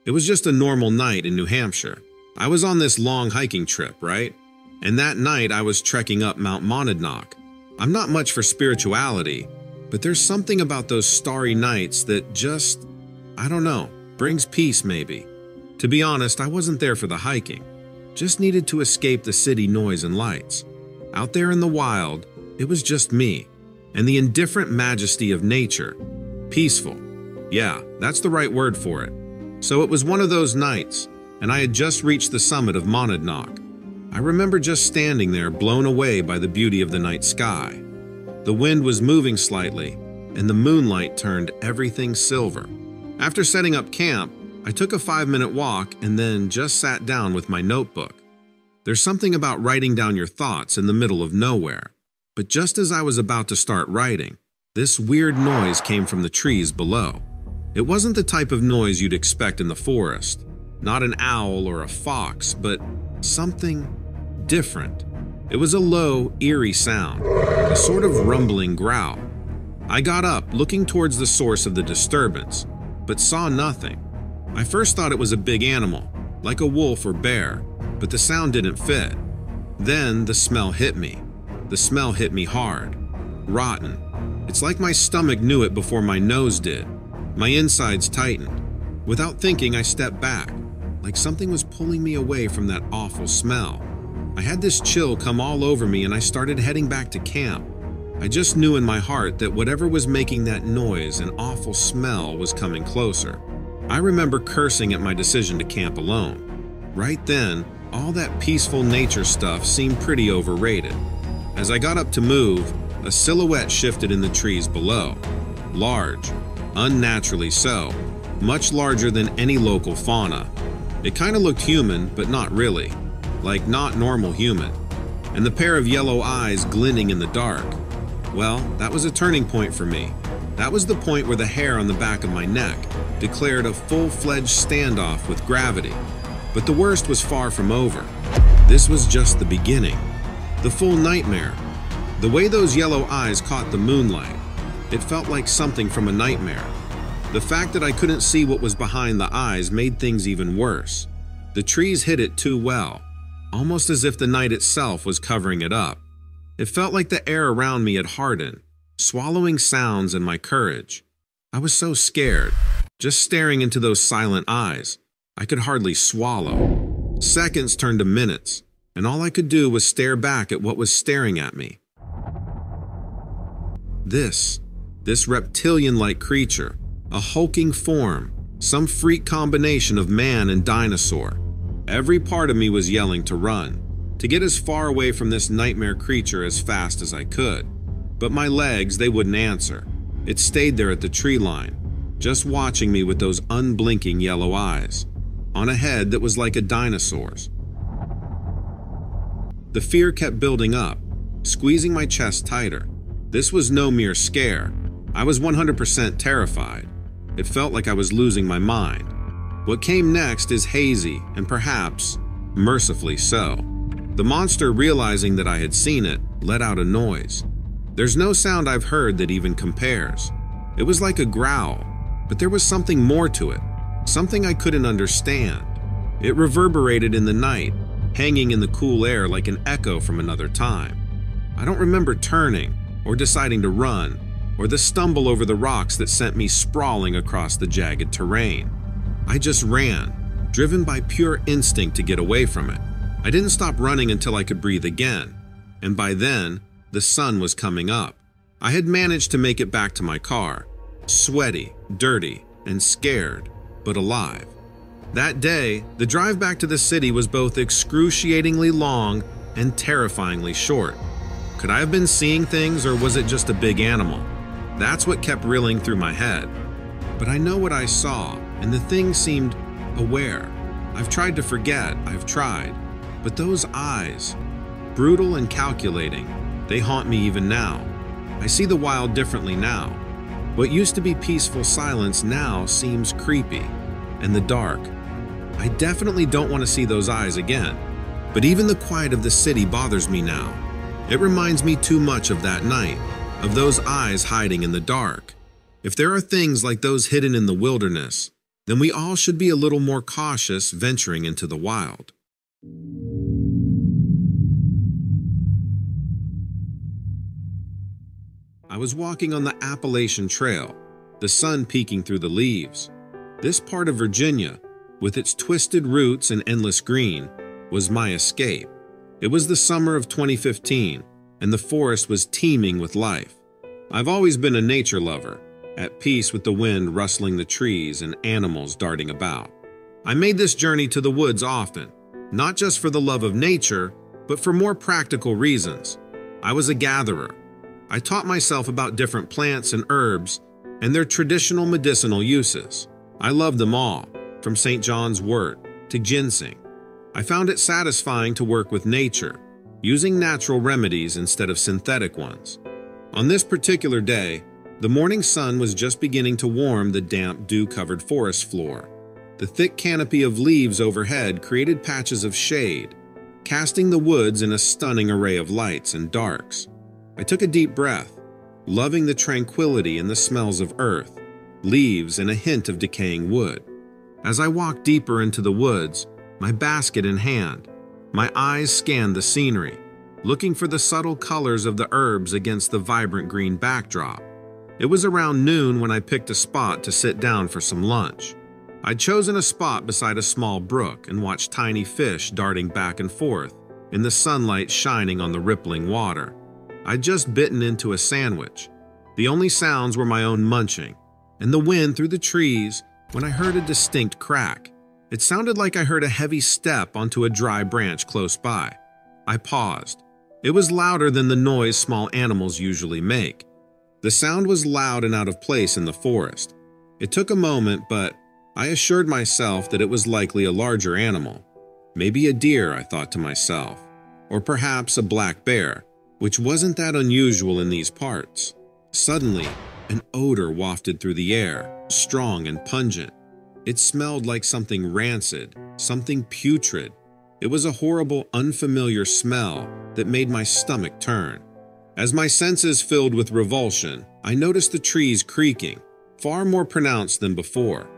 It was just a normal night in New Hampshire. I was on this long hiking trip, right? And that night I was trekking up Mount Monadnock. I'm not much for spirituality, but there's something about those starry nights that just, I don't know, brings peace maybe. To be honest, I wasn't there for the hiking. Just needed to escape the city noise and lights. Out there in the wild, it was just me and the indifferent majesty of nature. Peaceful. Yeah, that's the right word for it. So it was one of those nights, and I had just reached the summit of Monadnock. I remember just standing there, blown away by the beauty of the night sky. The wind was moving slightly, and the moonlight turned everything silver. After setting up camp, I took a 5-minute walk and then just sat down with my notebook. There's something about writing down your thoughts in the middle of nowhere. But just as I was about to start writing, this weird noise came from the trees below. It wasn't the type of noise you'd expect in the forest. Not an owl or a fox, but something different. It was a low, eerie sound, a sort of rumbling growl. I got up, looking towards the source of the disturbance, but saw nothing. I first thought it was a big animal, like a wolf or bear, but the sound didn't fit. Then the smell hit me. The smell hit me hard. Rotten. It's like my stomach knew it before my nose did. My insides tightened. Without thinking, I stepped back, like something was pulling me away from that awful smell. I had this chill come all over me and I started heading back to camp. I just knew in my heart that whatever was making that noise and awful smell was coming closer. I remember cursing at my decision to camp alone. Right then, all that peaceful nature stuff seemed pretty overrated. As I got up to move, a silhouette shifted in the trees below. Large, unnaturally so, much larger than any local fauna. It kind of looked human, but not really. Like not normal human. And the pair of yellow eyes glinting in the dark. Well, that was a turning point for me. That was the point where the hair on the back of my neck declared a full-fledged standoff with gravity. But the worst was far from over. This was just the beginning. The full nightmare. The way those yellow eyes caught the moonlight, it felt like something from a nightmare. The fact that I couldn't see what was behind the eyes made things even worse. The trees hid it too well, almost as if the night itself was covering it up. It felt like the air around me had hardened, swallowing sounds and my courage. I was so scared, just staring into those silent eyes. I could hardly swallow. Seconds turned to minutes, and all I could do was stare back at what was staring at me. This reptilian-like creature, a hulking form, some freak combination of man and dinosaur. Every part of me was yelling to run, to get as far away from this nightmare creature as fast as I could. But my legs, they wouldn't answer. It stayed there at the tree line, just watching me with those unblinking yellow eyes, on a head that was like a dinosaur's. The fear kept building up, squeezing my chest tighter. This was no mere scare. I was 100% terrified. It felt like I was losing my mind. What came next is hazy and perhaps mercifully so. The monster, realizing that I had seen it, let out a noise. There's no sound I've heard that even compares. It was like a growl, but there was something more to it, something I couldn't understand. It reverberated in the night, hanging in the cool air like an echo from another time. I don't remember turning, or deciding to run, or the stumble over the rocks that sent me sprawling across the jagged terrain. I just ran, driven by pure instinct to get away from it. I didn't stop running until I could breathe again, and by then, the sun was coming up. I had managed to make it back to my car, sweaty, dirty, and scared, but alive. That day, the drive back to the city was both excruciatingly long and terrifyingly short. Could I have been seeing things, or was it just a big animal? That's what kept reeling through my head. But I know what I saw, and the thing seemed aware. I've tried to forget, I've tried. But those eyes, brutal and calculating, they haunt me even now. I see the wild differently now. What used to be peaceful silence now seems creepy. And the dark. I definitely don't want to see those eyes again. But even the quiet of the city bothers me now. It reminds me too much of that night, of those eyes hiding in the dark. If there are things like those hidden in the wilderness, then we all should be a little more cautious venturing into the wild. I was walking on the Appalachian Trail, the sun peeking through the leaves. This part of Virginia, with its twisted roots and endless green, was my escape. It was the summer of 2015, and the forest was teeming with life. I've always been a nature lover, at peace with the wind rustling the trees and animals darting about. I made this journey to the woods often, not just for the love of nature, but for more practical reasons. I was a gatherer. I taught myself about different plants and herbs and their traditional medicinal uses. I loved them all, from St. John's wort to ginseng. I found it satisfying to work with nature, using natural remedies instead of synthetic ones. On this particular day, the morning sun was just beginning to warm the damp, dew-covered forest floor. The thick canopy of leaves overhead created patches of shade, casting the woods in a stunning array of lights and darks. I took a deep breath, loving the tranquility and the smells of earth, leaves, and a hint of decaying wood. As I walked deeper into the woods, my basket in hand, my eyes scanned the scenery, looking for the subtle colors of the herbs against the vibrant green backdrop. It was around noon when I picked a spot to sit down for some lunch. I'd chosen a spot beside a small brook and watched tiny fish darting back and forth in the sunlight shining on the rippling water. I'd just bitten into a sandwich. The only sounds were my own munching and the wind through the trees when I heard a distinct crack. It sounded like I heard a heavy step onto a dry branch close by. I paused. It was louder than the noise small animals usually make. The sound was loud and out of place in the forest. It took a moment, but I assured myself that it was likely a larger animal. Maybe a deer, I thought to myself, or perhaps a black bear, which wasn't that unusual in these parts. Suddenly, an odor wafted through the air, strong and pungent. It smelled like something rancid, something putrid. It was a horrible, unfamiliar smell that made my stomach turn. As my senses filled with revulsion, I noticed the trees creaking, far more pronounced than before.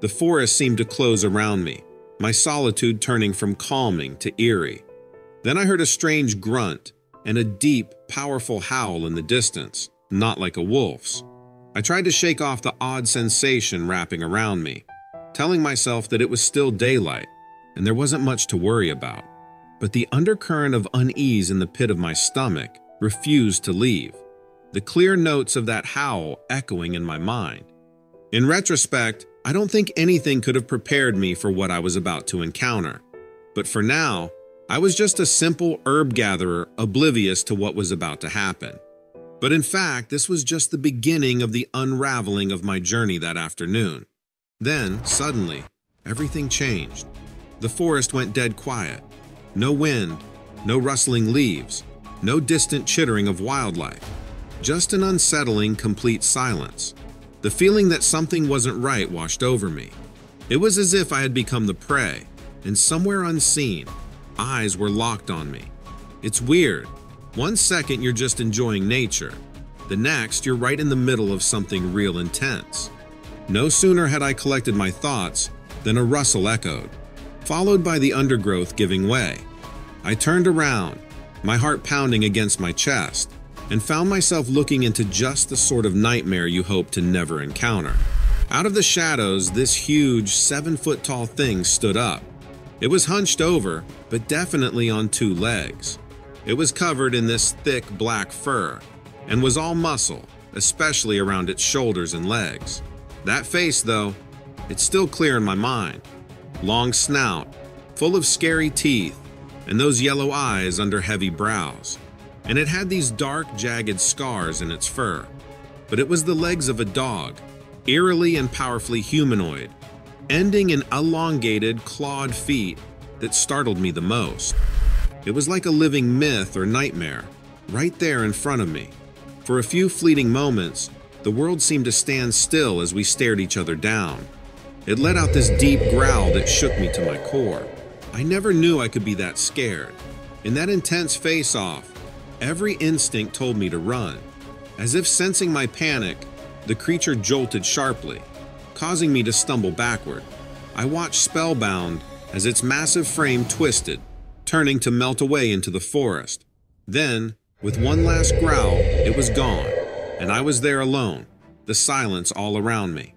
The forest seemed to close around me, my solitude turning from calming to eerie. Then I heard a strange grunt and a deep, powerful howl in the distance, not like a wolf's. I tried to shake off the odd sensation wrapping around me, telling myself that it was still daylight and there wasn't much to worry about. But the undercurrent of unease in the pit of my stomach refused to leave, the clear notes of that howl echoing in my mind. In retrospect, I don't think anything could have prepared me for what I was about to encounter. But for now, I was just a simple herb gatherer oblivious to what was about to happen. But in fact, this was just the beginning of the unraveling of my journey that afternoon. Then, suddenly, everything changed. The forest went dead quiet. No wind, no rustling leaves, no distant chittering of wildlife. Just an unsettling, complete silence. The feeling that something wasn't right washed over me. It was as if I had become the prey, and somewhere unseen, eyes were locked on me. It's weird. One second you're just enjoying nature. The next, you're right in the middle of something real intense. No sooner had I collected my thoughts than a rustle echoed, followed by the undergrowth giving way. I turned around, my heart pounding against my chest, and found myself looking into just the sort of nightmare you hope to never encounter. Out of the shadows, this huge 7-foot-tall thing stood up. It was hunched over, but definitely on 2 legs. It was covered in this thick black fur, and was all muscle, especially around its shoulders and legs. That face, though, it's still clear in my mind. Long snout, full of scary teeth, and those yellow eyes under heavy brows. And it had these dark, jagged scars in its fur. But it was the legs of a dog, eerily and powerfully humanoid, ending in elongated, clawed feet that startled me the most. It was like a living myth or nightmare, right there in front of me. For a few fleeting moments, the world seemed to stand still as we stared each other down. It let out this deep growl that shook me to my core. I never knew I could be that scared. In that intense face-off, every instinct told me to run. As if sensing my panic, the creature jolted sharply, causing me to stumble backward. I watched spellbound as its massive frame twisted, turning to melt away into the forest. Then, with one last growl, it was gone, and I was there alone, the silence all around me.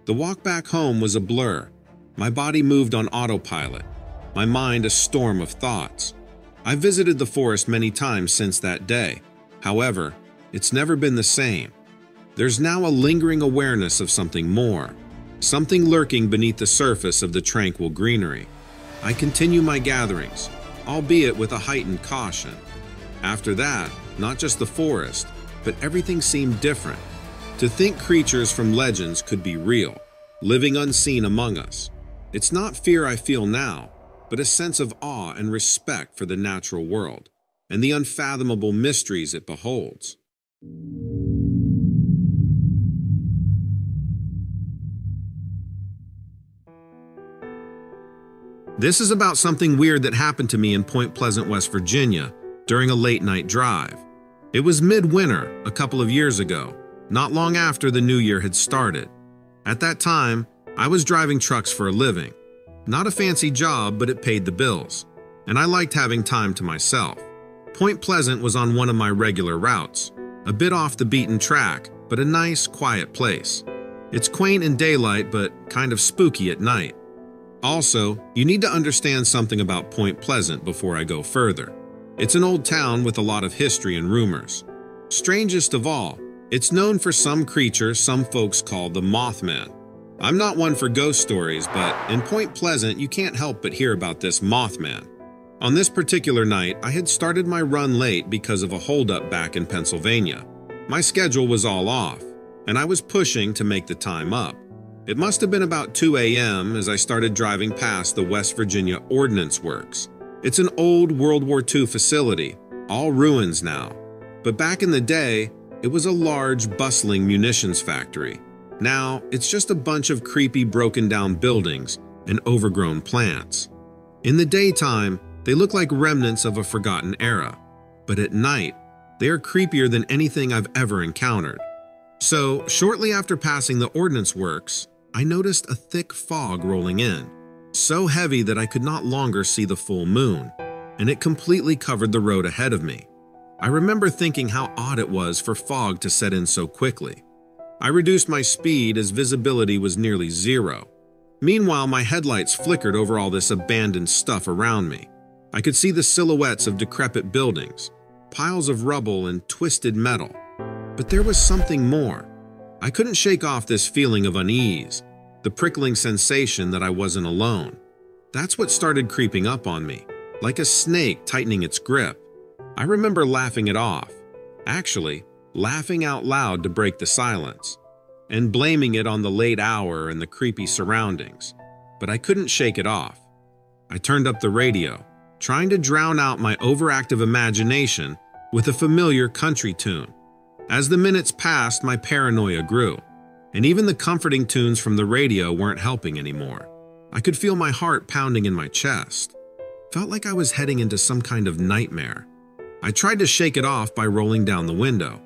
The walk back home was a blur. My body moved on autopilot, my mind a storm of thoughts. I visited the forest many times since that day. However, it's never been the same. There's now a lingering awareness of something more, something lurking beneath the surface of the tranquil greenery. I continue my gatherings, albeit with a heightened caution. After that, not just the forest, but everything seemed different. To think creatures from legends could be real, living unseen among us. It's not fear I feel now, but a sense of awe and respect for the natural world and the unfathomable mysteries it beholds. This is about something weird that happened to me in Point Pleasant, West Virginia, during a late-night drive. It was midwinter, a couple of years ago, not long after the new year had started. At that time, I was driving trucks for a living. Not a fancy job, but it paid the bills, and I liked having time to myself. Point Pleasant was on one of my regular routes, a bit off the beaten track, but a nice, quiet place. It's quaint in daylight, but kind of spooky at night. Also, you need to understand something about Point Pleasant before I go further. It's an old town with a lot of history and rumors. Strangest of all, it's known for some creature some folks call the Mothman. I'm not one for ghost stories, but in Point Pleasant you can't help but hear about this Mothman. On this particular night, I had started my run late because of a holdup back in Pennsylvania. My schedule was all off, and I was pushing to make the time up. It must have been about 2 a.m. as I started driving past the West Virginia Ordnance Works. It's an old World War II facility, all ruins now. But back in the day, it was a large, bustling munitions factory. Now, it's just a bunch of creepy, broken-down buildings and overgrown plants. In the daytime, they look like remnants of a forgotten era. But at night, they are creepier than anything I've ever encountered. So, shortly after passing the Ordnance Works, I noticed a thick fog rolling in, so heavy that I could not longer see the full moon, and it completely covered the road ahead of me. I remember thinking how odd it was for fog to set in so quickly. I reduced my speed as visibility was nearly zero. Meanwhile, my headlights flickered over all this abandoned stuff around me. I could see the silhouettes of decrepit buildings, piles of rubble and twisted metal. But there was something more. I couldn't shake off this feeling of unease, the prickling sensation that I wasn't alone. That's what started creeping up on me, like a snake tightening its grip. I remember laughing it off, actually, laughing out loud to break the silence, and blaming it on the late hour and the creepy surroundings. But I couldn't shake it off. I turned up the radio, trying to drown out my overactive imagination with a familiar country tune. As the minutes passed, my paranoia grew, and even the comforting tunes from the radio weren't helping anymore. I could feel my heart pounding in my chest. Felt like I was heading into some kind of nightmare. I tried to shake it off by rolling down the window,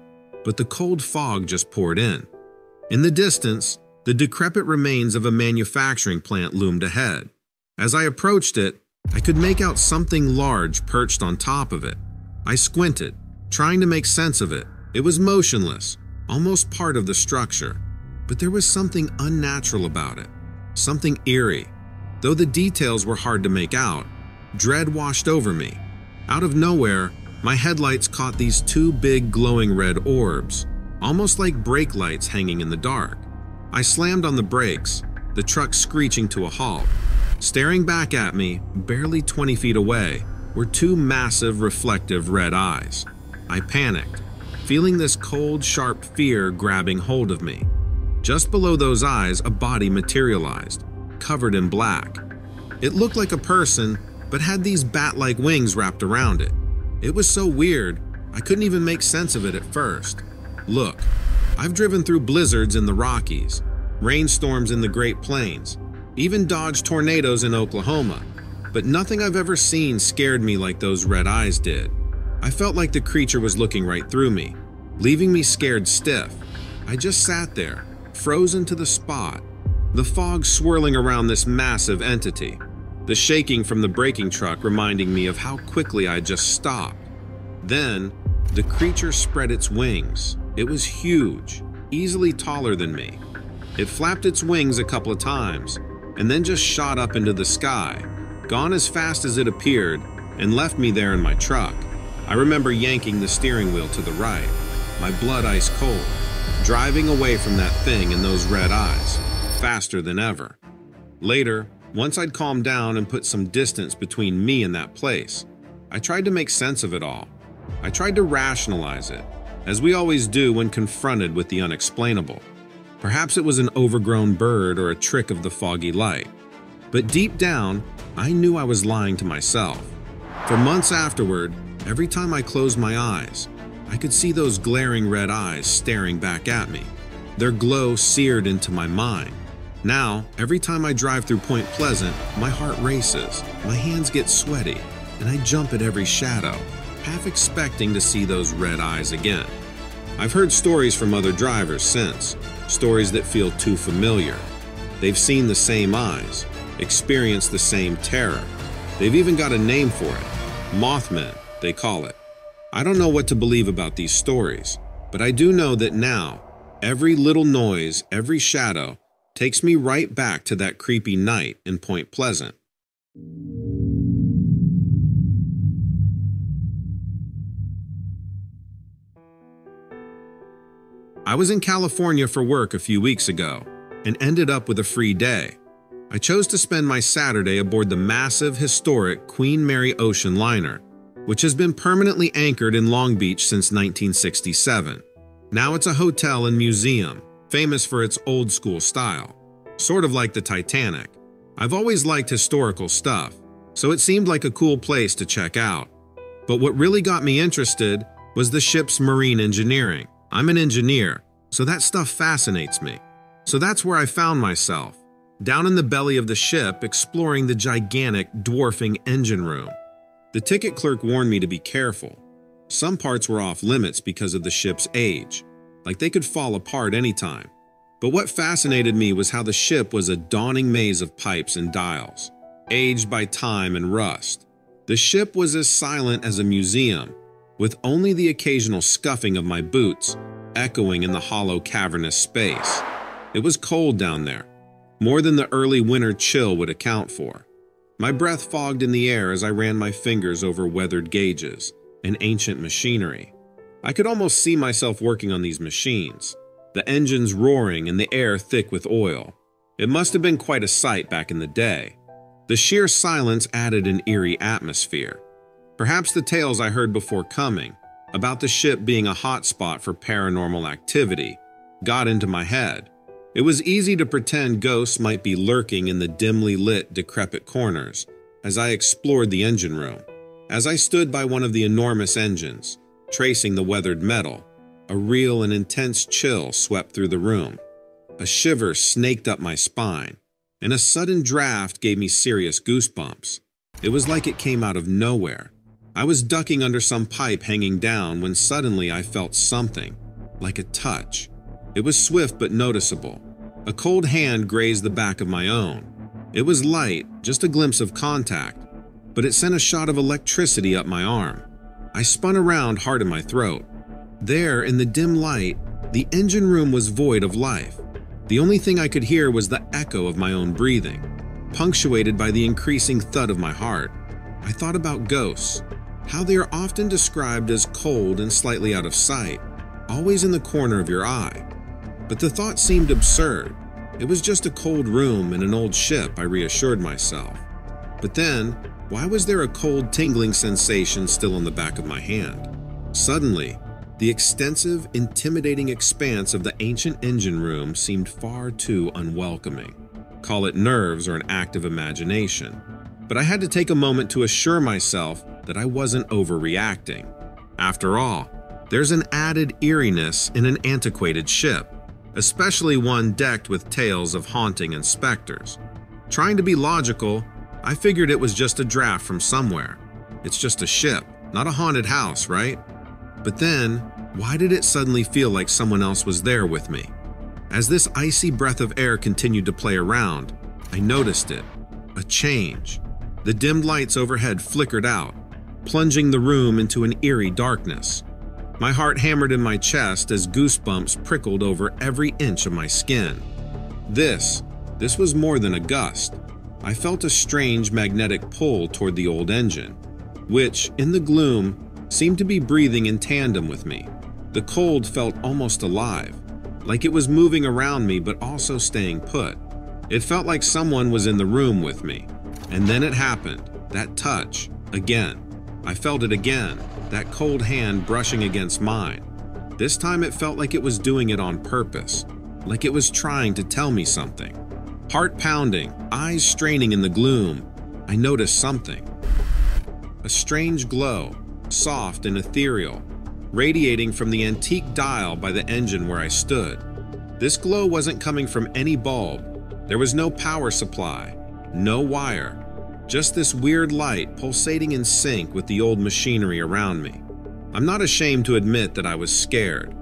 but the cold fog just poured in. In the distance, the decrepit remains of a manufacturing plant loomed ahead. As I approached it, I could make out something large perched on top of it. I squinted, trying to make sense of it. It was motionless, almost part of the structure, but there was something unnatural about it, something eerie. Though the details were hard to make out, dread washed over me. Out of nowhere, my headlights caught these two big glowing red orbs, almost like brake lights hanging in the dark. I slammed on the brakes, the truck screeching to a halt. Staring back at me, barely 20 feet away, were two massive reflective red eyes. I panicked, feeling this cold, sharp fear grabbing hold of me. Just below those eyes, a body materialized, covered in black. It looked like a person, but had these bat-like wings wrapped around it. It was so weird, I couldn't even make sense of it at first. Look, I've driven through blizzards in the Rockies, rainstorms in the Great Plains, even dodged tornadoes in Oklahoma, but nothing I've ever seen scared me like those red eyes did. I felt like the creature was looking right through me, leaving me scared stiff. I just sat there, frozen to the spot, the fog swirling around this massive entity, the shaking from the braking truck reminding me of how quickly I just stopped. Then, the creature spread its wings. It was huge, easily taller than me. It flapped its wings a couple of times, and then just shot up into the sky, gone as fast as it appeared, and left me there in my truck. I remember yanking the steering wheel to the right, my blood ice cold, driving away from that thing and those red eyes, faster than ever. Later, once I'd calmed down and put some distance between me and that place, I tried to make sense of it all. I tried to rationalize it, as we always do when confronted with the unexplainable. Perhaps it was an overgrown bird or a trick of the foggy light. But deep down, I knew I was lying to myself. For months afterward, every time I closed my eyes, I could see those glaring red eyes staring back at me, their glow seared into my mind. Now, every time I drive through Point Pleasant, my heart races, my hands get sweaty, and I jump at every shadow, half expecting to see those red eyes again. I've heard stories from other drivers since, stories that feel too familiar. They've seen the same eyes, experienced the same terror. They've even got a name for it. Mothmen, they call it. I don't know what to believe about these stories, but I do know that now, every little noise, every shadow, takes me right back to that creepy night in Point Pleasant. I was in California for work a few weeks ago and ended up with a free day. I chose to spend my Saturday aboard the massive, historic Queen Mary ocean liner, which has been permanently anchored in Long Beach since 1967. Now it's a hotel and museum, famous for its old-school style, sort of like the Titanic. I've always liked historical stuff, so it seemed like a cool place to check out. But what really got me interested was the ship's marine engineering. I'm an engineer, so that stuff fascinates me. So that's where I found myself, down in the belly of the ship exploring the gigantic, dwarfing engine room. The ticket clerk warned me to be careful. Some parts were off limits because of the ship's age, like they could fall apart anytime. But what fascinated me was how the ship was a dawning maze of pipes and dials, aged by time and rust. The ship was as silent as a museum, with only the occasional scuffing of my boots echoing in the hollow, cavernous space. It was cold down there, more than the early winter chill would account for. My breath fogged in the air as I ran my fingers over weathered gauges and ancient machinery. I could almost see myself working on these machines, the engines roaring and the air thick with oil. It must have been quite a sight back in the day. The sheer silence added an eerie atmosphere. Perhaps the tales I heard before coming, about the ship being a hotspot for paranormal activity, got into my head. It was easy to pretend ghosts might be lurking in the dimly lit, decrepit corners as I explored the engine room. As I stood by one of the enormous engines, tracing the weathered metal, a real and intense chill swept through the room. A shiver snaked up my spine, and a sudden draft gave me serious goosebumps. It was like it came out of nowhere. I was ducking under some pipe hanging down when suddenly I felt something, like a touch. It was swift but noticeable. A cold hand grazed the back of my own. It was light, just a glimpse of contact, but it sent a shot of electricity up my arm. I spun around, heart in my throat. There, in the dim light, the engine room was void of life. The only thing I could hear was the echo of my own breathing, punctuated by the increasing thud of my heart. I thought about ghosts, how they are often described as cold and slightly out of sight, always in the corner of your eye. But the thought seemed absurd. It was just a cold room and an old ship, I reassured myself. But then, why was there a cold, tingling sensation still on the back of my hand? Suddenly, the extensive, intimidating expanse of the ancient engine room seemed far too unwelcoming. Call it nerves or an active imagination. But I had to take a moment to assure myself that I wasn't overreacting. After all, there's an added eeriness in an antiquated ship, especially one decked with tales of haunting and specters. Trying to be logical, I figured it was just a draft from somewhere. It's just a ship, not a haunted house, right? But then, why did it suddenly feel like someone else was there with me? As this icy breath of air continued to play around, I noticed it. A change. The dimmed lights overhead flickered out, plunging the room into an eerie darkness. My heart hammered in my chest as goosebumps prickled over every inch of my skin. This was more than a gust. I felt a strange magnetic pull toward the old engine, which, in the gloom, seemed to be breathing in tandem with me. The cold felt almost alive, like it was moving around me but also staying put. It felt like someone was in the room with me. And then it happened, that touch, again. I felt it again, that cold hand brushing against mine. This time it felt like it was doing it on purpose, like it was trying to tell me something. Heart pounding, eyes straining in the gloom, I noticed something. A strange glow, soft and ethereal, radiating from the antique dial by the engine where I stood. This glow wasn't coming from any bulb. There was no power supply, no wire, just this weird light pulsating in sync with the old machinery around me. I'm not ashamed to admit that I was scared.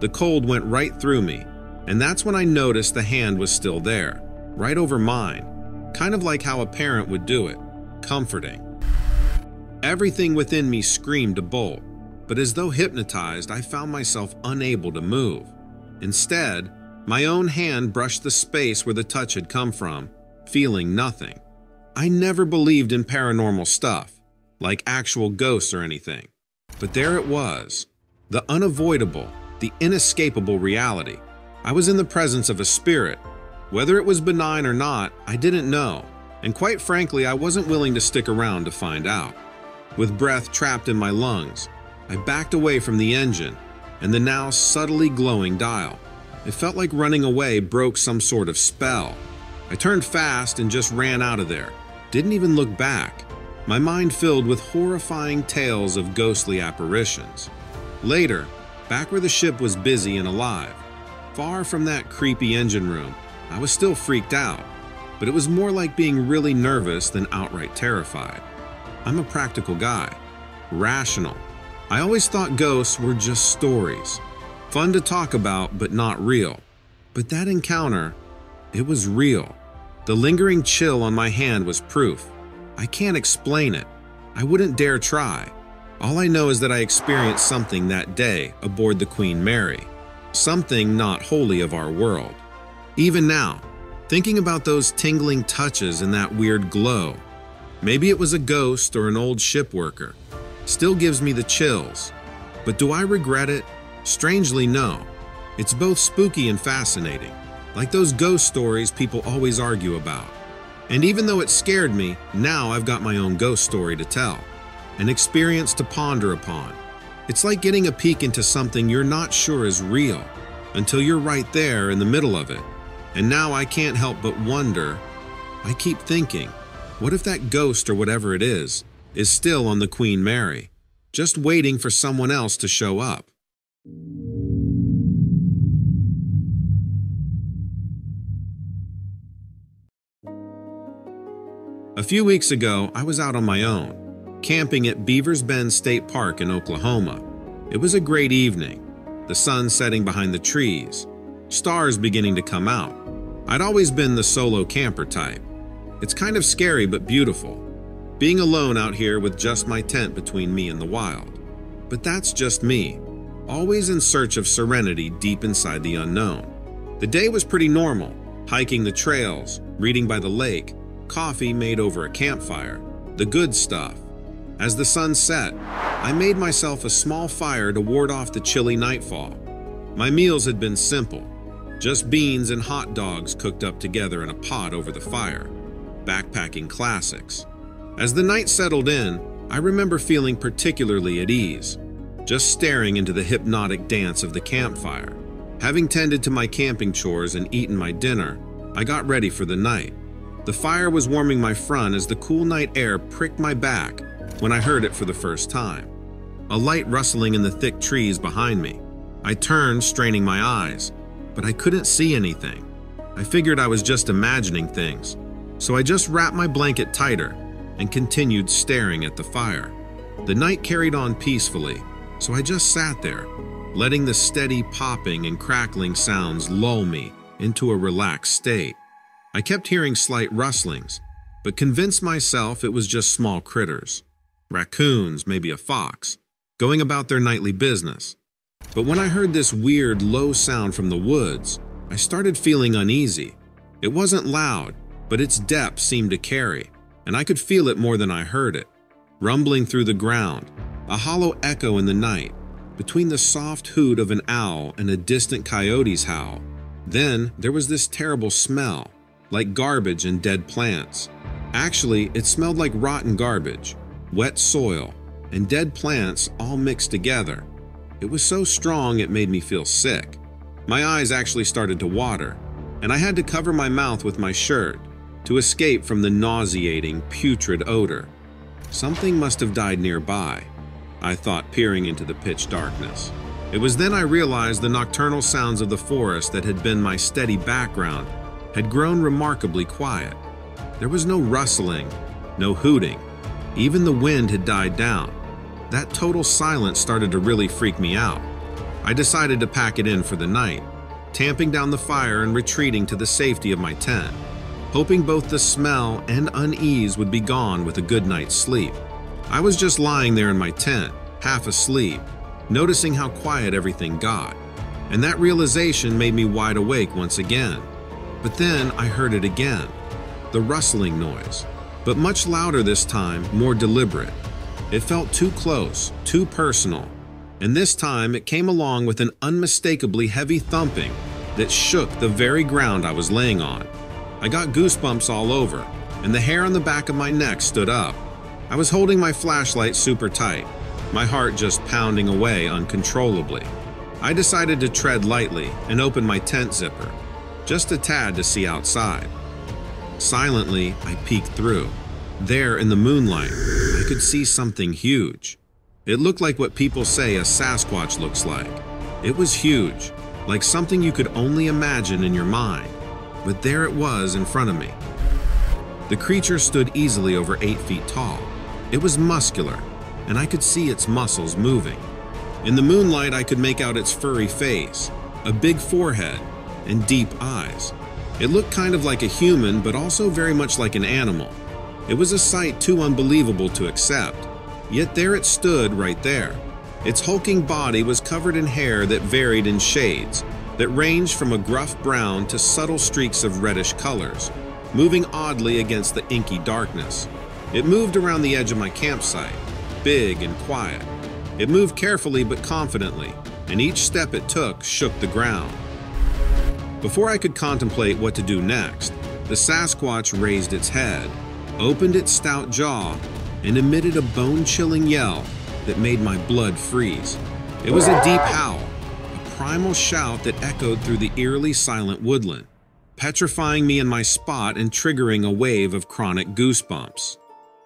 The cold went right through me, and that's when I noticed the hand was still there, right over mine, kind of like how a parent would do it, comforting. Everything within me screamed to bolt, but as though hypnotized, I found myself unable to move. Instead, my own hand brushed the space where the touch had come from, feeling nothing. I never believed in paranormal stuff, like actual ghosts or anything. But there it was, the unavoidable, the inescapable reality. I was in the presence of a spirit. Whether it was benign or not, I didn't know, and quite frankly, I wasn't willing to stick around to find out. With breath trapped in my lungs, I backed away from the engine and the now subtly glowing dial. It felt like running away broke some sort of spell. I turned fast and just ran out of there. Didn't even look back. My mind filled with horrifying tales of ghostly apparitions. Later, back where the ship was busy and alive, far from that creepy engine room, I was still freaked out, but it was more like being really nervous than outright terrified. I'm a practical guy, rational. I always thought ghosts were just stories, fun to talk about but not real. But that encounter, it was real. The lingering chill on my hand was proof. I can't explain it. I wouldn't dare try. All I know is that I experienced something that day aboard the Queen Mary, something not wholly of our world. Even now, thinking about those tingling touches and that weird glow, maybe it was a ghost or an old ship worker, still gives me the chills. But do I regret it? Strangely, no. It's both spooky and fascinating, like those ghost stories people always argue about. And even though it scared me, now I've got my own ghost story to tell, an experience to ponder upon. It's like getting a peek into something you're not sure is real, until you're right there in the middle of it. And now I can't help but wonder, I keep thinking, what if that ghost or whatever it is still on the Queen Mary, just waiting for someone else to show up? A few weeks ago, I was out on my own, camping at Beavers Bend State Park in Oklahoma. It was a great evening, the sun setting behind the trees, stars beginning to come out. I'd always been the solo camper type. It's kind of scary but beautiful, being alone out here with just my tent between me and the wild. But that's just me, always in search of serenity deep inside the unknown. The day was pretty normal, hiking the trails, reading by the lake, coffee made over a campfire, the good stuff. As the sun set, I made myself a small fire to ward off the chilly nightfall. My meals had been simple, just beans and hot dogs cooked up together in a pot over the fire. Backpacking classics. As the night settled in, I remember feeling particularly at ease, just staring into the hypnotic dance of the campfire. Having tended to my camping chores and eaten my dinner, I got ready for the night. The fire was warming my front as the cool night air pricked my back when I heard it for the first time. A light rustling in the thick trees behind me. I turned, straining my eyes, but I couldn't see anything. I figured I was just imagining things, so I just wrapped my blanket tighter and continued staring at the fire. The night carried on peacefully, so I just sat there, letting the steady popping and crackling sounds lull me into a relaxed state. I kept hearing slight rustlings, but convinced myself it was just small critters. Raccoons, maybe a fox, going about their nightly business. But when I heard this weird, low sound from the woods, I started feeling uneasy. It wasn't loud, but its depth seemed to carry, and I could feel it more than I heard it. Rumbling through the ground, a hollow echo in the night, between the soft hoot of an owl and a distant coyote's howl. Then there was this terrible smell, like garbage and dead plants. Actually, it smelled like rotten garbage, wet soil, and dead plants all mixed together. It was so strong it made me feel sick. My eyes actually started to water, and I had to cover my mouth with my shirt to escape from the nauseating, putrid odor. Something must have died nearby, I thought, peering into the pitch darkness. It was then I realized the nocturnal sounds of the forest that had been my steady background had grown remarkably quiet. There was no rustling, no hooting. Even the wind had died down. That total silence started to really freak me out. I decided to pack it in for the night, tamping down the fire and retreating to the safety of my tent, hoping both the smell and unease would be gone with a good night's sleep. I was just lying there in my tent, half asleep, noticing how quiet everything got, and that realization made me wide awake once again. But then I heard it again, the rustling noise, but much louder this time, more deliberate. It felt too close, too personal, and this time it came along with an unmistakably heavy thumping that shook the very ground I was laying on. I got goosebumps all over, and the hair on the back of my neck stood up. I was holding my flashlight super tight, my heart just pounding away uncontrollably. I decided to tread lightly and open my tent zipper, just a tad to see outside. Silently, I peeked through. There in the moonlight, I could see something huge. It looked like what people say a Sasquatch looks like. It was huge, like something you could only imagine in your mind. But there it was in front of me. The creature stood easily over 8 feet tall. It was muscular, and I could see its muscles moving. In the moonlight, I could make out its furry face, a big forehead, and deep eyes. It looked kind of like a human, but also very much like an animal. It was a sight too unbelievable to accept, yet there it stood right there. Its hulking body was covered in hair that varied in shades, that ranged from a gruff brown to subtle streaks of reddish colors, moving oddly against the inky darkness. It moved around the edge of my campsite, big and quiet. It moved carefully but confidently, and each step it took shook the ground. Before I could contemplate what to do next, the Sasquatch raised its head, opened its stout jaw, and emitted a bone-chilling yell that made my blood freeze. It was a deep howl, a primal shout that echoed through the eerily silent woodland, petrifying me in my spot and triggering a wave of chronic goosebumps.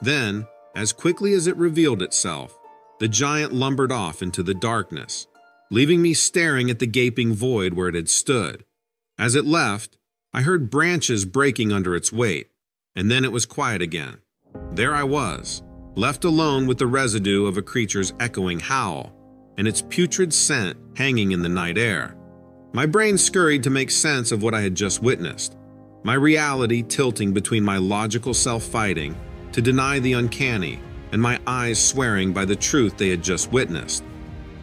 Then, as quickly as it revealed itself, the giant lumbered off into the darkness, leaving me staring at the gaping void where it had stood. As it left, I heard branches breaking under its weight, and then it was quiet again. There I was, left alone with the residue of a creature's echoing howl and its putrid scent hanging in the night air. My brain scurried to make sense of what I had just witnessed, my reality tilting between my logical self fighting to deny the uncanny and my eyes swearing by the truth they had just witnessed.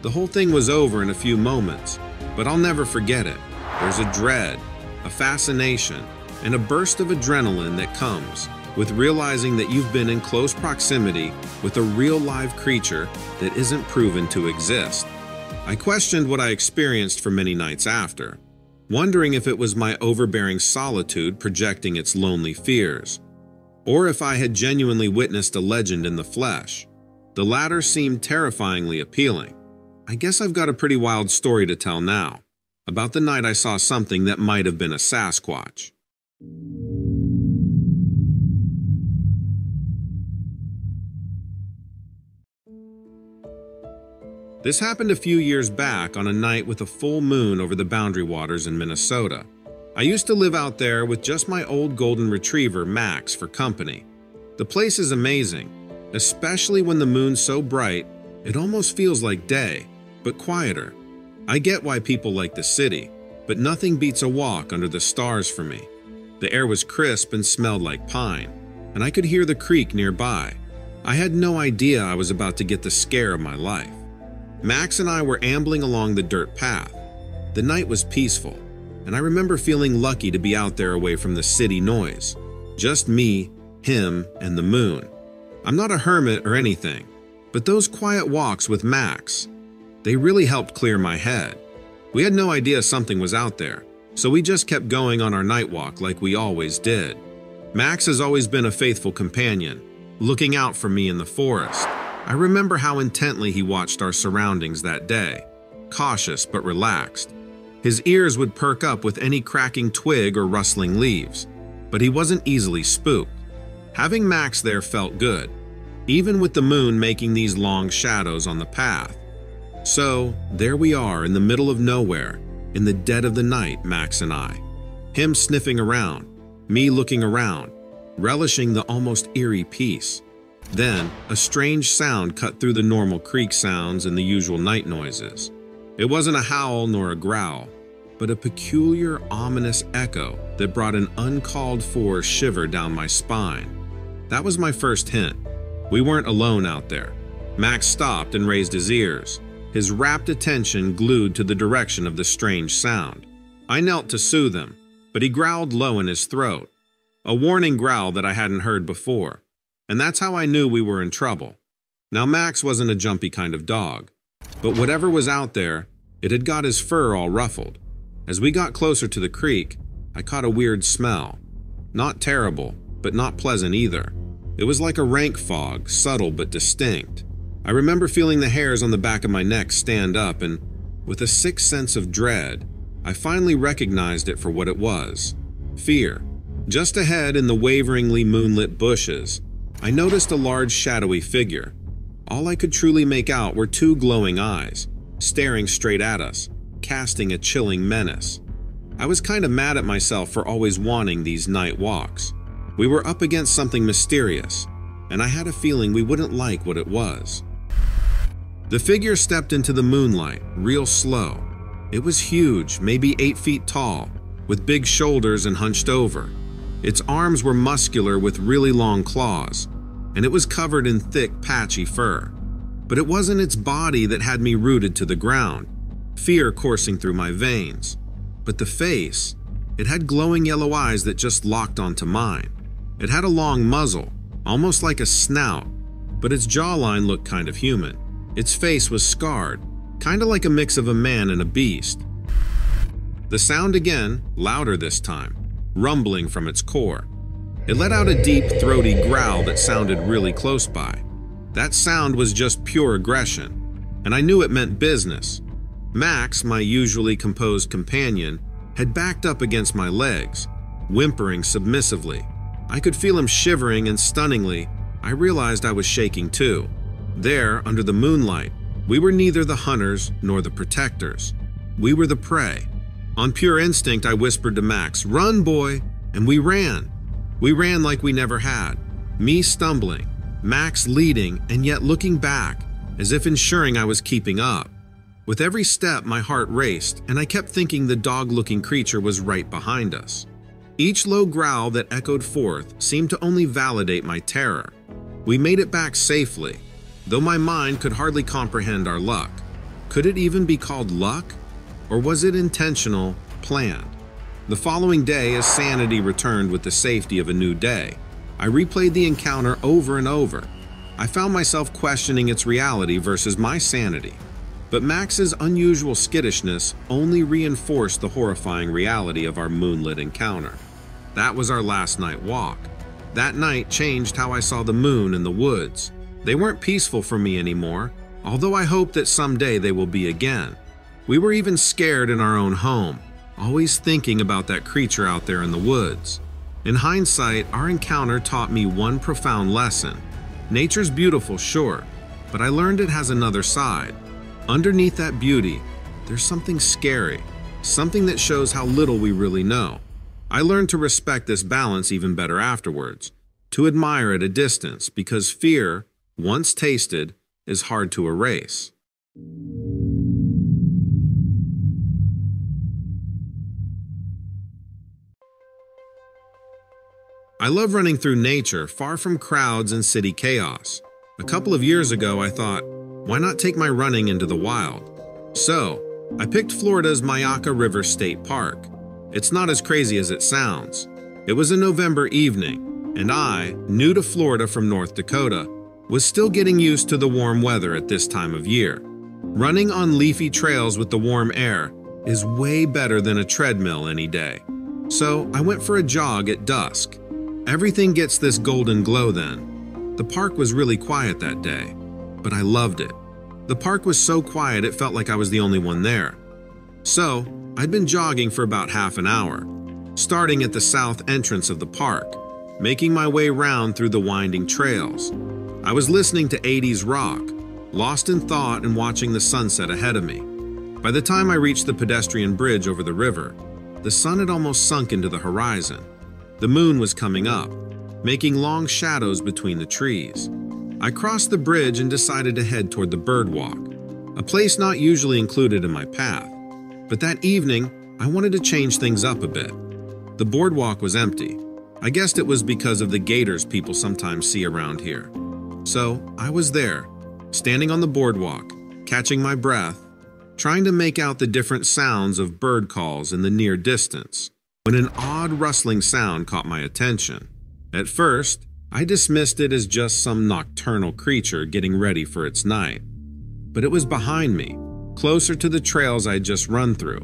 The whole thing was over in a few moments, but I'll never forget it. There's a dread, a fascination, and a burst of adrenaline that comes with realizing that you've been in close proximity with a real live creature that isn't proven to exist. I questioned what I experienced for many nights after, wondering if it was my overbearing solitude projecting its lonely fears, or if I had genuinely witnessed a legend in the flesh. The latter seemed terrifyingly appealing. I guess I've got a pretty wild story to tell now, about the night I saw something that might have been a Sasquatch. This happened a few years back on a night with a full moon over the Boundary Waters in Minnesota. I used to live out there with just my old golden retriever, Max, for company. The place is amazing, especially when the moon's so bright, it almost feels like day, but quieter. I get why people like the city, but nothing beats a walk under the stars for me. The air was crisp and smelled like pine, and I could hear the creek nearby. I had no idea I was about to get the scare of my life. Max and I were ambling along the dirt path. The night was peaceful, and I remember feeling lucky to be out there away from the city noise. Just me, him, and the moon. I'm not a hermit or anything, but those quiet walks with Max, they really helped clear my head. We had no idea something was out there, so we just kept going on our night walk like we always did. Max has always been a faithful companion, looking out for me in the forest. I remember how intently he watched our surroundings that day, cautious but relaxed. His ears would perk up with any cracking twig or rustling leaves, but he wasn't easily spooked. Having Max there felt good, even with the moon making these long shadows on the path. So, there we are in the middle of nowhere, in the dead of the night, Max and I. Him sniffing around, me looking around, relishing the almost eerie peace. Then, a strange sound cut through the normal creek sounds and the usual night noises. It wasn't a howl nor a growl, but a peculiar, ominous echo that brought an uncalled-for shiver down my spine. That was my first hint. We weren't alone out there. Max stopped and raised his ears, his rapt attention glued to the direction of the strange sound. I knelt to soothe him, but he growled low in his throat, a warning growl that I hadn't heard before, and that's how I knew we were in trouble. Now Max wasn't a jumpy kind of dog, but whatever was out there, it had got his fur all ruffled. As we got closer to the creek, I caught a weird smell. Not terrible, but not pleasant either. It was like a rank fog, subtle but distinct. I remember feeling the hairs on the back of my neck stand up, and with a sick sense of dread, I finally recognized it for what it was. Fear. Just ahead in the waveringly moonlit bushes, I noticed a large shadowy figure. All I could truly make out were two glowing eyes, staring straight at us, casting a chilling menace. I was kind of mad at myself for always wanting these night walks. We were up against something mysterious, and I had a feeling we wouldn't like what it was. The figure stepped into the moonlight, real slow. It was huge, maybe 8 feet tall, with big shoulders and hunched over. Its arms were muscular with really long claws, and it was covered in thick, patchy fur. But it wasn't its body that had me rooted to the ground, fear coursing through my veins. But the face, it had glowing yellow eyes that just locked onto mine. It had a long muzzle, almost like a snout, but its jawline looked kind of human. Its face was scarred, kind of like a mix of a man and a beast. The sound again, louder this time, rumbling from its core. It let out a deep, throaty growl that sounded really close by. That sound was just pure aggression, and I knew it meant business. Max, my usually composed companion, had backed up against my legs, whimpering submissively. I could feel him shivering, and stunningly, I realized I was shaking too. There, under the moonlight, we were neither the hunters nor the protectors. We were the prey. On pure instinct, I whispered to Max, "Run, boy!" And we ran. We ran like we never had. Me stumbling, Max leading, and yet looking back, as if ensuring I was keeping up. With every step, my heart raced, and I kept thinking the dog-looking creature was right behind us. Each low growl that echoed forth seemed to only validate my terror. We made it back safely, though my mind could hardly comprehend our luck. Could it even be called luck? Or was it intentional, planned? The following day, as sanity returned with the safety of a new day, I replayed the encounter over and over. I found myself questioning its reality versus my sanity. But Max's unusual skittishness only reinforced the horrifying reality of our moonlit encounter. That was our last night walk. That night changed how I saw the moon and the woods. They weren't peaceful for me anymore, although I hope that someday they will be again. We were even scared in our own home, always thinking about that creature out there in the woods. In hindsight, our encounter taught me one profound lesson. Nature's beautiful, sure, but I learned it has another side. Underneath that beauty, there's something scary, something that shows how little we really know. I learned to respect this balance even better afterwards, to admire at a distance, because fear, once tasted, is hard to erase. I love running through nature, far from crowds and city chaos. A couple of years ago, I thought, why not take my running into the wild? So, I picked Florida's Myakka River State Park. It's not as crazy as it sounds. It was a November evening, and I, new to Florida from North Dakota, was still getting used to the warm weather at this time of year. Running on leafy trails with the warm air is way better than a treadmill any day. So I went for a jog at dusk. Everything gets this golden glow then. The park was really quiet that day, but I loved it. The park was so quiet it felt like I was the only one there. So I'd been jogging for about half an hour, starting at the south entrance of the park, making my way round through the winding trails. I was listening to 80s rock, lost in thought and watching the sunset ahead of me. By the time I reached the pedestrian bridge over the river, the sun had almost sunk into the horizon. The moon was coming up, making long shadows between the trees. I crossed the bridge and decided to head toward the birdwalk, a place not usually included in my path. But that evening, I wanted to change things up a bit. The boardwalk was empty. I guessed it was because of the gators people sometimes see around here. So I was there, standing on the boardwalk, catching my breath, trying to make out the different sounds of bird calls in the near distance, when an odd rustling sound caught my attention. At first, I dismissed it as just some nocturnal creature getting ready for its night. But it was behind me, closer to the trails I'd just run through,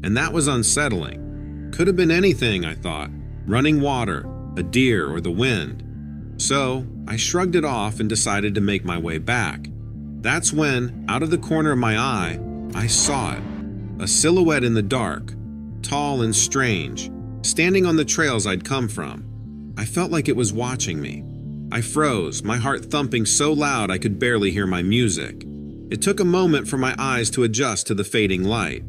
and that was unsettling. Could have been anything, I thought, running water, a deer, or the wind. So I shrugged it off and decided to make my way back. That's when, out of the corner of my eye, I saw it. A silhouette in the dark, tall and strange, standing on the trails I'd come from. I felt like it was watching me. I froze, my heart thumping so loud I could barely hear my music. It took a moment for my eyes to adjust to the fading light.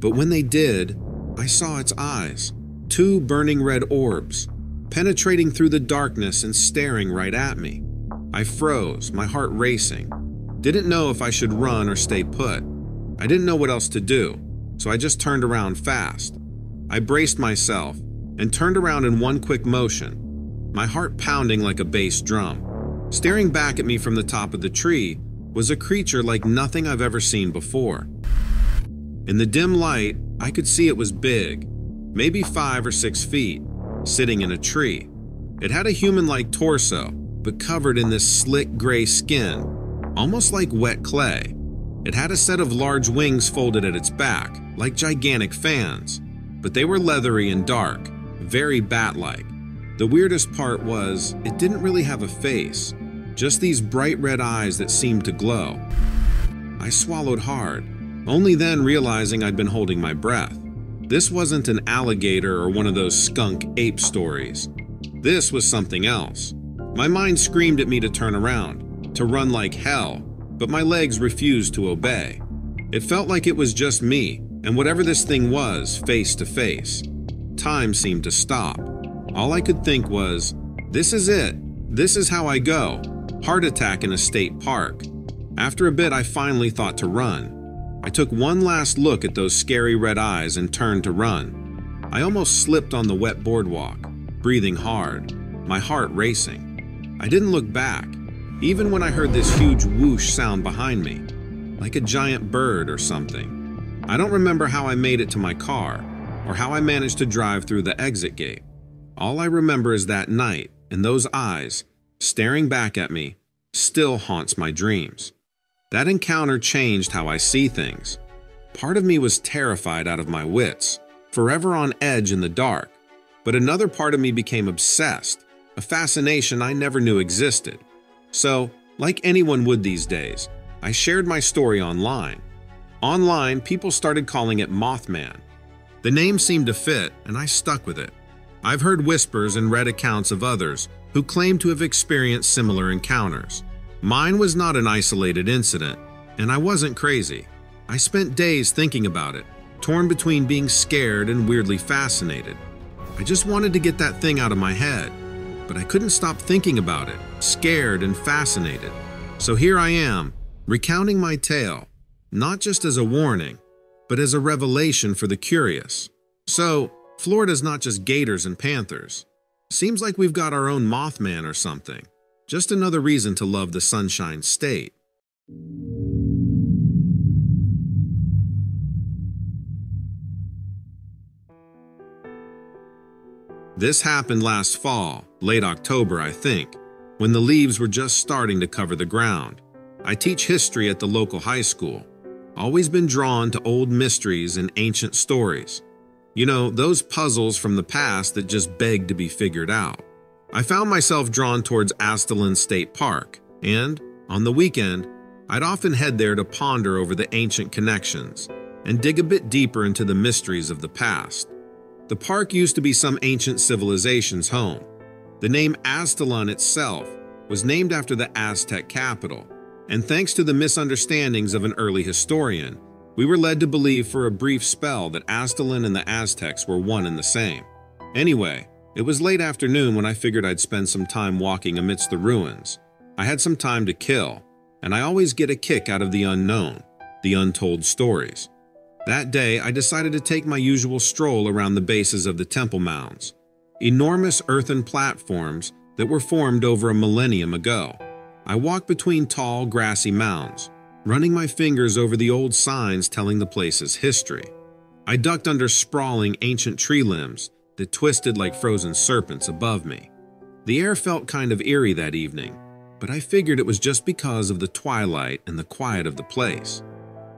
But when they did, I saw its eyes, two burning red orbs, penetrating through the darkness and staring right at me. I froze, my heart racing. Didn't know if I should run or stay put. I didn't know what else to do, so I just turned around fast. I braced myself and turned around in one quick motion, my heart pounding like a bass drum. Staring back at me from the top of the tree was a creature like nothing I've ever seen before. In the dim light, I could see it was big, maybe 5 or 6 feet, sitting in a tree. It had a human-like torso, but covered in this slick gray skin, almost like wet clay. It had a set of large wings folded at its back, like gigantic fans, but they were leathery and dark, very bat-like. The weirdest part was, it didn't really have a face, just these bright red eyes that seemed to glow. I swallowed hard, only then realizing I'd been holding my breath. This wasn't an alligator or one of those skunk ape stories. This was something else. My mind screamed at me to turn around, to run like hell, but my legs refused to obey. It felt like it was just me, and whatever this thing was, face to face. Time seemed to stop. All I could think was, this is it. This is how I go. Heart attack in a state park. After a bit, I finally thought to run. I took one last look at those scary red eyes and turned to run. I almost slipped on the wet boardwalk, breathing hard, my heart racing. I didn't look back, even when I heard this huge whoosh sound behind me, like a giant bird or something. I don't remember how I made it to my car, or how I managed to drive through the exit gate. All I remember is that night, and those eyes, staring back at me, still haunts my dreams. That encounter changed how I see things. Part of me was terrified out of my wits, forever on edge in the dark, but another part of me became obsessed, a fascination I never knew existed. So, like anyone would these days, I shared my story online. Online, people started calling it Mothman. The name seemed to fit, and I stuck with it. I've heard whispers and read accounts of others who claim to have experienced similar encounters. Mine was not an isolated incident, and I wasn't crazy. I spent days thinking about it, torn between being scared and weirdly fascinated. I just wanted to get that thing out of my head, but I couldn't stop thinking about it, scared and fascinated. So here I am, recounting my tale, not just as a warning, but as a revelation for the curious. So, Florida's not just gators and panthers. Seems like we've got our own Mothman or something. Just another reason to love the Sunshine State. This happened last fall, late October, I think, when the leaves were just starting to cover the ground. I teach history at the local high school. Always been drawn to old mysteries and ancient stories. You know, those puzzles from the past that just beg to be figured out. I found myself drawn towards Eight.Aztalan State Park, and, on the weekend, I'd often head there to ponder over the ancient connections and dig a bit deeper into the mysteries of the past. The park used to be some ancient civilization's home. The name Eight.Aztalan itself was named after the Aztec capital, and thanks to the misunderstandings of an early historian, we were led to believe for a brief spell that Eight.Aztalan and the Aztecs were one and the same. Anyway, it was late afternoon when I figured I'd spend some time walking amidst the ruins. I had some time to kill, and I always get a kick out of the unknown, the untold stories. That day, I decided to take my usual stroll around the bases of the temple mounds, enormous earthen platforms that were formed over a millennium ago. I walked between tall, grassy mounds, running my fingers over the old signs telling the place's history. I ducked under sprawling ancient tree limbs that twisted like frozen serpents above me. The air felt kind of eerie that evening, but I figured it was just because of the twilight and the quiet of the place.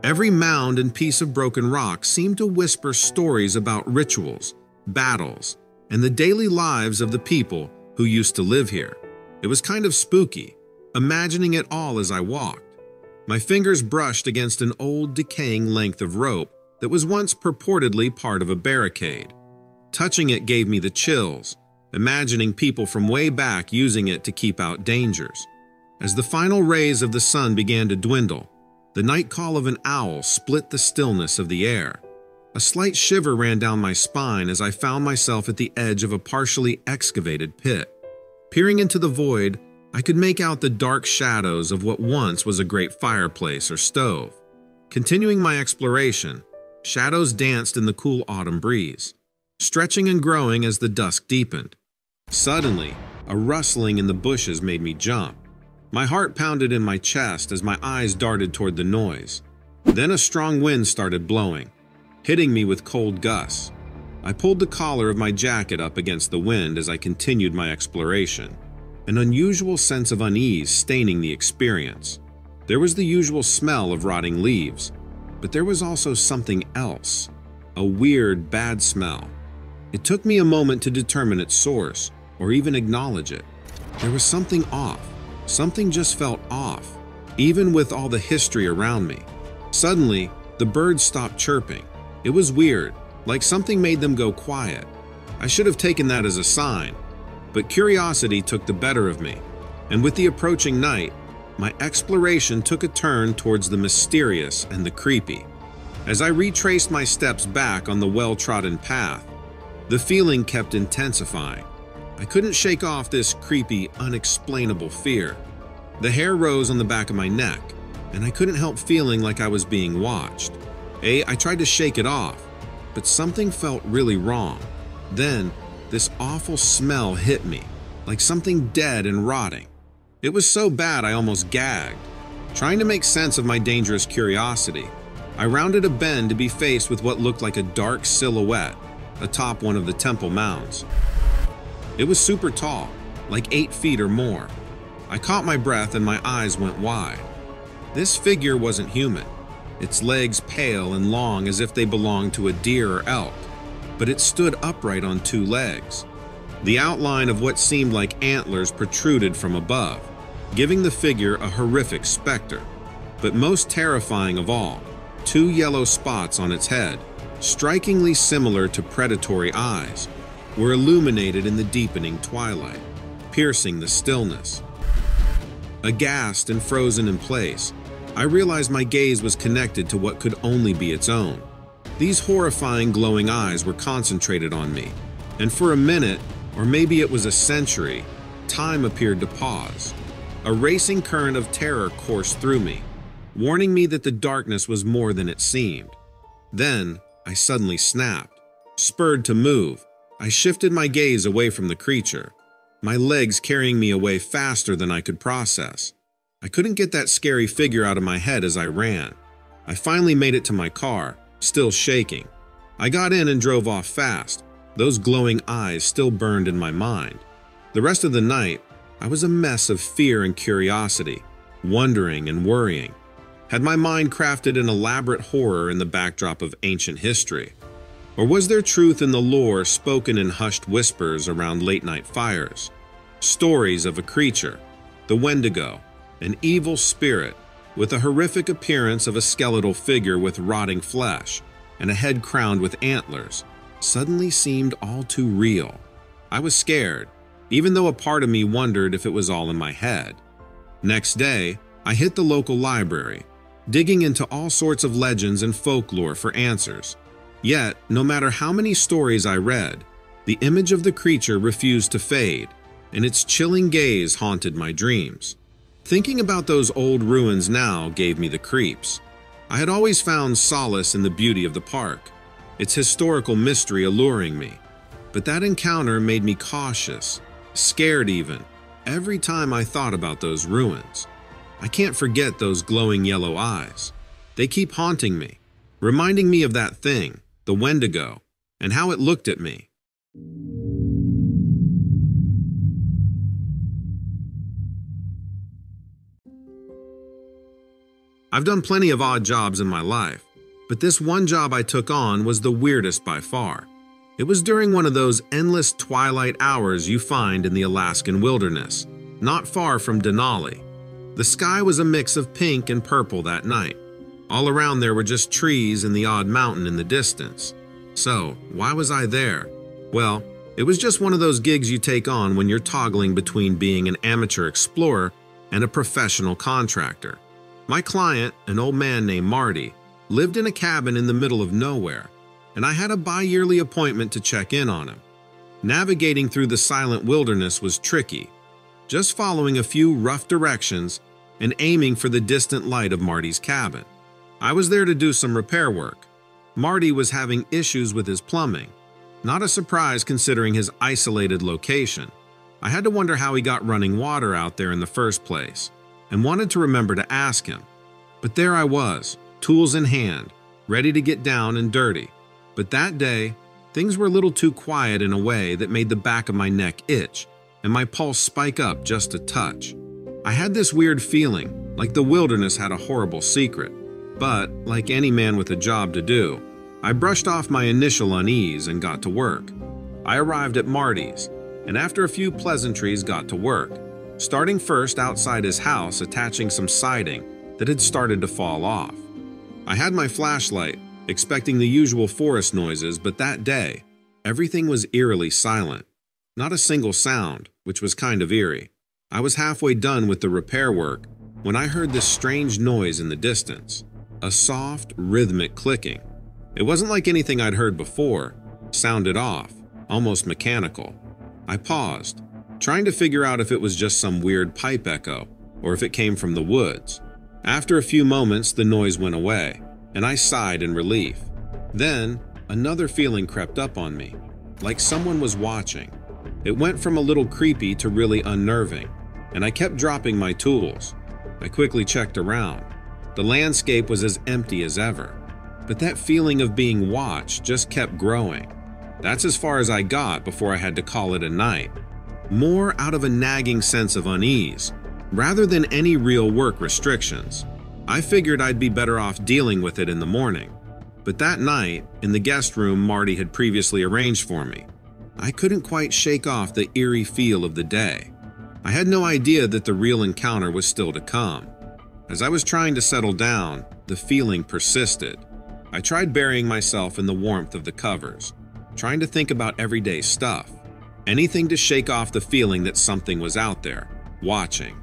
Every mound and piece of broken rock seemed to whisper stories about rituals, battles, and the daily lives of the people who used to live here. It was kind of spooky, imagining it all as I walked. My fingers brushed against an old, decaying length of rope that was once purportedly part of a barricade. Touching it gave me the chills, imagining people from way back using it to keep out dangers. As the final rays of the sun began to dwindle, the night call of an owl split the stillness of the air. A slight shiver ran down my spine as I found myself at the edge of a partially excavated pit. Peering into the void, I could make out the dark shadows of what once was a great fireplace or stove. Continuing my exploration, shadows danced in the cool autumn breeze, stretching and growing as the dusk deepened. Suddenly, a rustling in the bushes made me jump. My heart pounded in my chest as my eyes darted toward the noise. Then a strong wind started blowing, hitting me with cold gusts. I pulled the collar of my jacket up against the wind as I continued my exploration, an unusual sense of unease staining the experience. There was the usual smell of rotting leaves, but there was also something else, a weird, bad smell. It took me a moment to determine its source, or even acknowledge it. There was something off. Something just felt off, even with all the history around me. Suddenly, the birds stopped chirping. It was weird, like something made them go quiet. I should have taken that as a sign, but curiosity took the better of me, and with the approaching night, my exploration took a turn towards the mysterious and the creepy. As I retraced my steps back on the well-trodden path, the feeling kept intensifying. I couldn't shake off this creepy, unexplainable fear. The hair rose on the back of my neck, and I couldn't help feeling like I was being watched. I tried to shake it off, but something felt really wrong. Then, this awful smell hit me, like something dead and rotting. It was so bad I almost gagged. Trying to make sense of my dangerous curiosity, I rounded a bend to be faced with what looked like a dark silhouette atop one of the temple mounds. It was super tall, like 8 feet or more. I caught my breath and my eyes went wide. This figure wasn't human, its legs pale and long as if they belonged to a deer or elk, but it stood upright on 2 legs. The outline of what seemed like antlers protruded from above, giving the figure a horrific specter. But most terrifying of all, 2 yellow spots on its head, strikingly similar to predatory eyes, were illuminated in the deepening twilight, piercing the stillness. Aghast and frozen in place, I realized my gaze was connected to what could only be its own. These horrifying glowing eyes were concentrated on me, and for a minute, or maybe it was a century, time appeared to pause. A racing current of terror coursed through me, warning me that the darkness was more than it seemed. Then, I suddenly snapped, spurred to move, I shifted my gaze away from the creature, my legs carrying me away faster than I could process. I couldn't get that scary figure out of my head as I ran. I finally made it to my car, still shaking. I got in and drove off fast. Those glowing eyes still burned in my mind. The rest of the night, I was a mess of fear and curiosity, wondering and worrying. Had my mind crafted an elaborate horror in the backdrop of ancient history? Or was there truth in the lore spoken in hushed whispers around late-night fires? Stories of a creature, the Wendigo, an evil spirit with a horrific appearance of a skeletal figure with rotting flesh and a head crowned with antlers, suddenly seemed all too real. I was scared, even though a part of me wondered if it was all in my head. Next day, I hit the local library, digging into all sorts of legends and folklore for answers. Yet, no matter how many stories I read, the image of the creature refused to fade, and its chilling gaze haunted my dreams. Thinking about those old ruins now gave me the creeps. I had always found solace in the beauty of the park, its historical mystery alluring me. But that encounter made me cautious, scared even, every time I thought about those ruins. I can't forget those glowing yellow eyes. They keep haunting me, reminding me of that thing, the Wendigo, and how it looked at me. I've done plenty of odd jobs in my life, but this one job I took on was the weirdest by far. It was during one of those endless twilight hours you find in the Alaskan wilderness, not far from Denali. The sky was a mix of pink and purple that night. All around there were just trees and the odd mountain in the distance. So, why was I there? Well, it was just one of those gigs you take on when you're toggling between being an amateur explorer and a professional contractor. My client, an old man named Marty, lived in a cabin in the middle of nowhere, and I had a bi-yearly appointment to check in on him. Navigating through the silent wilderness was tricky, just following a few rough directions and aiming for the distant light of Marty's cabin. I was there to do some repair work. Marty was having issues with his plumbing. Not a surprise considering his isolated location. I had to wonder how he got running water out there in the first place, and wanted to remember to ask him. But there I was, tools in hand, ready to get down and dirty. But that day, things were a little too quiet in a way that made the back of my neck itch and my pulse spike up just a touch. I had this weird feeling, like the wilderness had a horrible secret. But, like any man with a job to do, I brushed off my initial unease and got to work. I arrived at Marty's, and after a few pleasantries got to work, starting first outside his house attaching some siding that had started to fall off. I had my flashlight, expecting the usual forest noises, but that day, everything was eerily silent. Not a single sound, which was kind of eerie. I was halfway done with the repair work when I heard this strange noise in the distance, a soft, rhythmic clicking. It wasn't like anything I'd heard before, sounded off, almost mechanical. I paused, trying to figure out if it was just some weird pipe echo or if it came from the woods. After a few moments, the noise went away, and I sighed in relief. Then, another feeling crept up on me, like someone was watching. It went from a little creepy to really unnerving, and I kept dropping my tools. I quickly checked around. The landscape was as empty as ever, but that feeling of being watched just kept growing. That's as far as I got before I had to call it a night. More out of a nagging sense of unease, rather than any real work restrictions. I figured I'd be better off dealing with it in the morning. But that night, in the guest room Marty had previously arranged for me, I couldn't quite shake off the eerie feel of the day. I had no idea that the real encounter was still to come. As I was trying to settle down, the feeling persisted. I tried burying myself in the warmth of the covers, trying to think about everyday stuff, anything to shake off the feeling that something was out there, watching.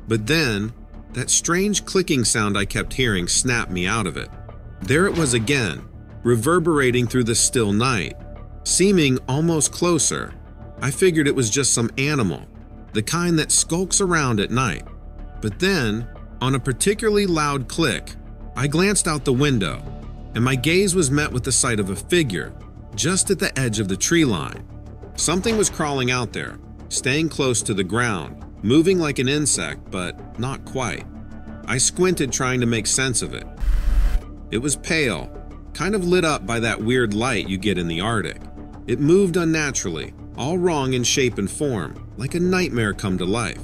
But then, that strange clicking sound I kept hearing snapped me out of it. There it was again, reverberating through the still night, seeming almost closer. I figured it was just some animal, the kind that skulks around at night. But then, on a particularly loud click, I glanced out the window, and my gaze was met with the sight of a figure just at the edge of the tree line. Something was crawling out there, staying close to the ground, moving like an insect, but not quite. I squinted, trying to make sense of it. It was pale, kind of lit up by that weird light you get in the Arctic. It moved unnaturally, all wrong in shape and form, like a nightmare come to life.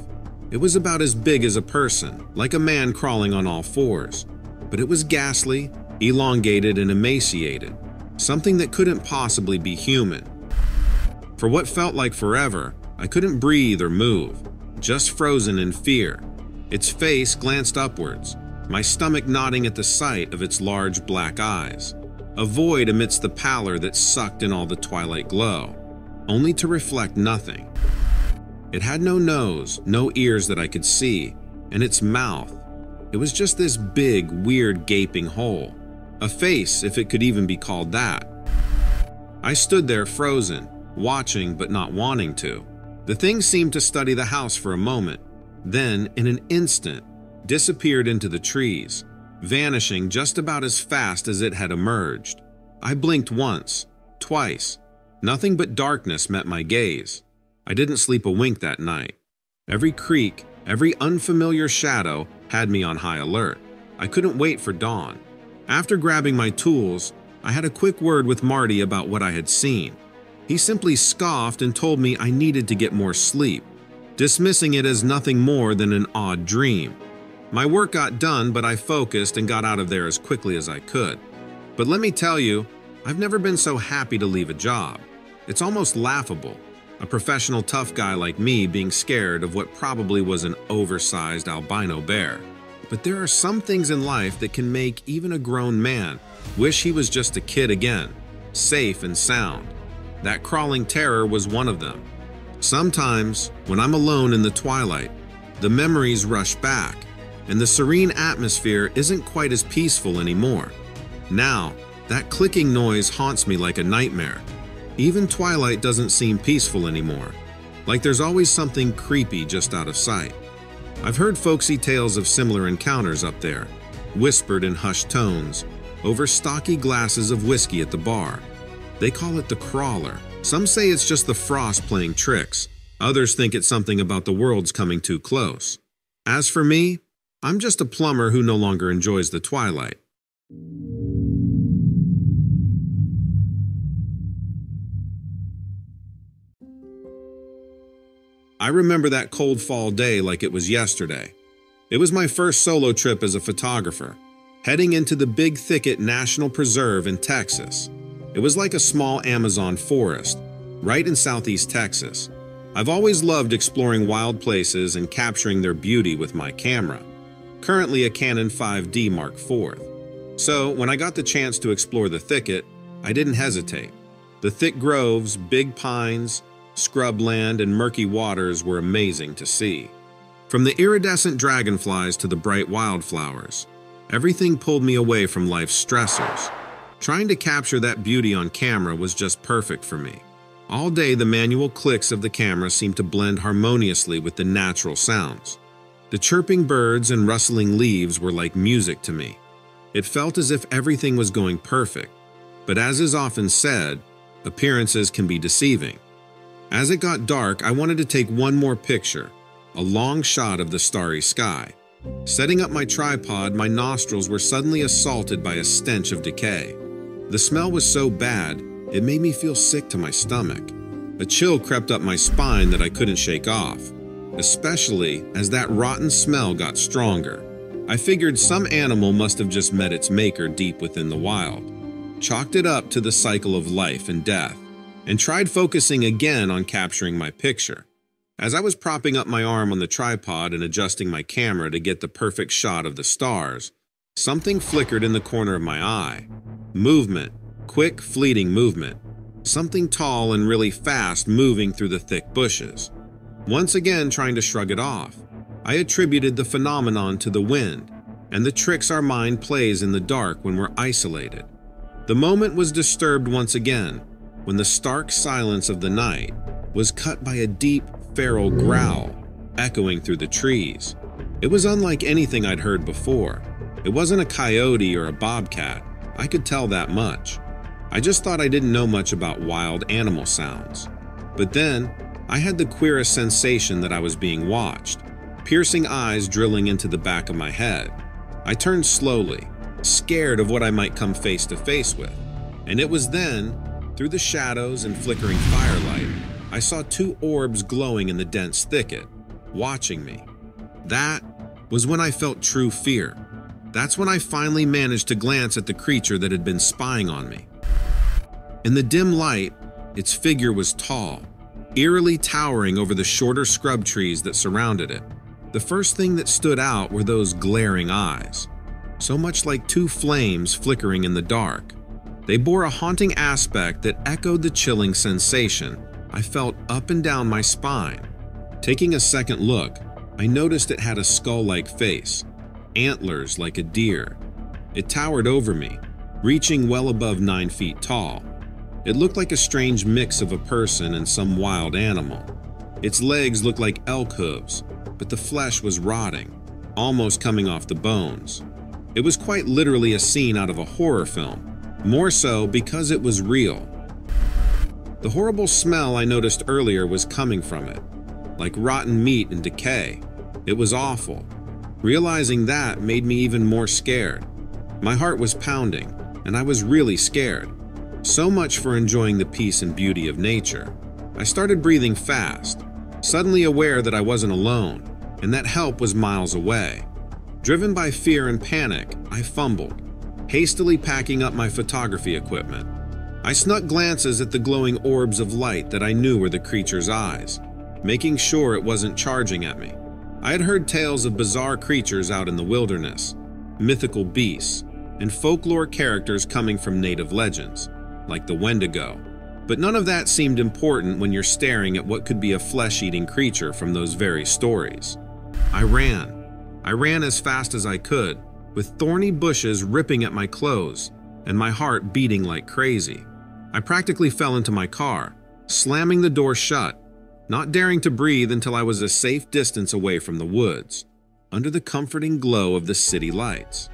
It was about as big as a person, like a man crawling on all fours. But it was ghastly, elongated, and emaciated, something that couldn't possibly be human. For what felt like forever, I couldn't breathe or move, just frozen in fear. Its face glanced upwards, my stomach knotting at the sight of its large black eyes, a void amidst the pallor that sucked in all the twilight glow, only to reflect nothing. It had no nose, no ears that I could see, and its mouth, it was just this big, weird, gaping hole. A face, if it could even be called that. I stood there frozen, watching but not wanting to. The thing seemed to study the house for a moment, then, in an instant, disappeared into the trees, vanishing just about as fast as it had emerged. I blinked once, twice. Nothing but darkness met my gaze. I didn't sleep a wink that night. Every creak, every unfamiliar shadow had me on high alert. I couldn't wait for dawn. After grabbing my tools, I had a quick word with Marty about what I had seen. He simply scoffed and told me I needed to get more sleep, dismissing it as nothing more than an odd dream. My work got done, but I focused and got out of there as quickly as I could. But let me tell you, I've never been so happy to leave a job. It's almost laughable, a professional tough guy like me being scared of what probably was an oversized albino bear. But there are some things in life that can make even a grown man wish he was just a kid again, safe and sound. That crawling terror was one of them. Sometimes, when I'm alone in the twilight, the memories rush back, and the serene atmosphere isn't quite as peaceful anymore. Now, that clicking noise haunts me like a nightmare. Even twilight doesn't seem peaceful anymore, like there's always something creepy just out of sight. I've heard folksy tales of similar encounters up there, whispered in hushed tones, over stocky glasses of whiskey at the bar. They call it the crawler. Some say it's just the frost playing tricks. Others think it's something about the world's coming too close. As for me, I'm just a plumber who no longer enjoys the twilight. I remember that cold fall day like it was yesterday. It was my first solo trip as a photographer, heading into the Big Thicket National Preserve in Texas. It was like a small Amazon forest, right in southeast Texas. I've always loved exploring wild places and capturing their beauty with my camera, currently a Canon 5D Mark IV. So when I got the chance to explore the thicket, I didn't hesitate. The thick groves, big pines, scrubland, and murky waters were amazing to see. From the iridescent dragonflies to the bright wildflowers, everything pulled me away from life's stressors. Trying to capture that beauty on camera was just perfect for me. All day, the manual clicks of the camera seemed to blend harmoniously with the natural sounds. The chirping birds and rustling leaves were like music to me. It felt as if everything was going perfect, but as is often said, appearances can be deceiving. As it got dark, I wanted to take one more picture, a long shot of the starry sky. Setting up my tripod, my nostrils were suddenly assaulted by a stench of decay. The smell was so bad, it made me feel sick to my stomach. A chill crept up my spine that I couldn't shake off, especially as that rotten smell got stronger. I figured some animal must have just met its maker deep within the wild, chalked it up to the cycle of life and death, and tried focusing again on capturing my picture. As I was propping up my arm on the tripod and adjusting my camera to get the perfect shot of the stars, something flickered in the corner of my eye. Movement, quick, fleeting movement. Something tall and really fast moving through the thick bushes. Once again trying to shrug it off, I attributed the phenomenon to the wind and the tricks our mind plays in the dark when we're isolated. The moment was disturbed once again, when the stark silence of the night was cut by a deep, feral growl echoing through the trees. It was unlike anything I'd heard before. It wasn't a coyote or a bobcat, I could tell that much. I just thought I didn't know much about wild animal sounds. But then, I had the queerest sensation that I was being watched, piercing eyes drilling into the back of my head. I turned slowly, scared of what I might come face to face with. And it was then, through the shadows and flickering firelight, I saw two orbs glowing in the dense thicket, watching me. That was when I felt true fear. That's when I finally managed to glance at the creature that had been spying on me. In the dim light, its figure was tall, eerily towering over the shorter scrub trees that surrounded it. The first thing that stood out were those glaring eyes, so much like two flames flickering in the dark. They bore a haunting aspect that echoed the chilling sensation I felt up and down my spine. Taking a second look, I noticed it had a skull-like face, antlers like a deer. It towered over me, reaching well above 9 feet tall. It looked like a strange mix of a person and some wild animal. Its legs looked like elk hooves, but the flesh was rotting, almost coming off the bones. It was quite literally a scene out of a horror film, more so because it was real. The horrible smell I noticed earlier was coming from it, like rotten meat and decay. It was awful. Realizing that made me even more scared. My heart was pounding, and I was really scared. So much for enjoying the peace and beauty of nature. I started breathing fast, suddenly aware that I wasn't alone, and that help was miles away. Driven by fear and panic, I fumbled, hastily packing up my photography equipment. I snuck glances at the glowing orbs of light that I knew were the creature's eyes, making sure it wasn't charging at me. I had heard tales of bizarre creatures out in the wilderness, mythical beasts, and folklore characters coming from native legends, like the Wendigo. But none of that seemed important when you're staring at what could be a flesh-eating creature from those very stories. I ran. I ran as fast as I could, with thorny bushes ripping at my clothes, and my heart beating like crazy. I practically fell into my car, slamming the door shut, not daring to breathe until I was a safe distance away from the woods, under the comforting glow of the city lights.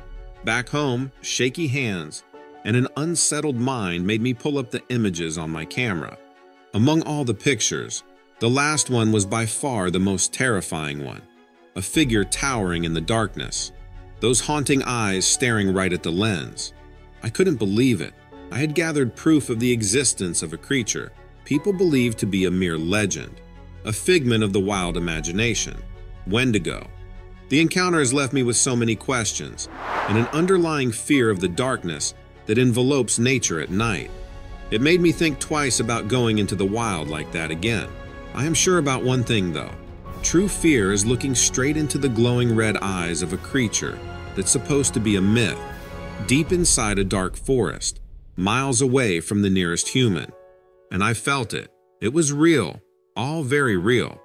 Back home, shaky hands and an unsettled mind made me pull up the images on my camera. Among all the pictures, the last one was by far the most terrifying one, a figure towering in the darkness, those haunting eyes staring right at the lens. I couldn't believe it. I had gathered proof of the existence of a creature people believed to be a mere legend, a figment of the wild imagination, Wendigo. The encounter has left me with so many questions and an underlying fear of the darkness that envelopes nature at night. It made me think twice about going into the wild like that again. I am sure about one thing though. True fear is looking straight into the glowing red eyes of a creature that's supposed to be a myth, deep inside a dark forest, miles away from the nearest human. And I felt it. It was real, all very real.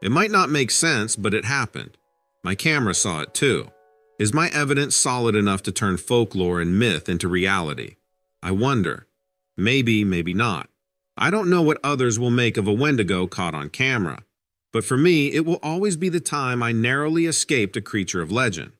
It might not make sense, but it happened. My camera saw it too. Is my evidence solid enough to turn folklore and myth into reality? I wonder. Maybe, maybe not. I don't know what others will make of a Wendigo caught on camera, but for me, it will always be the time I narrowly escaped a creature of legend.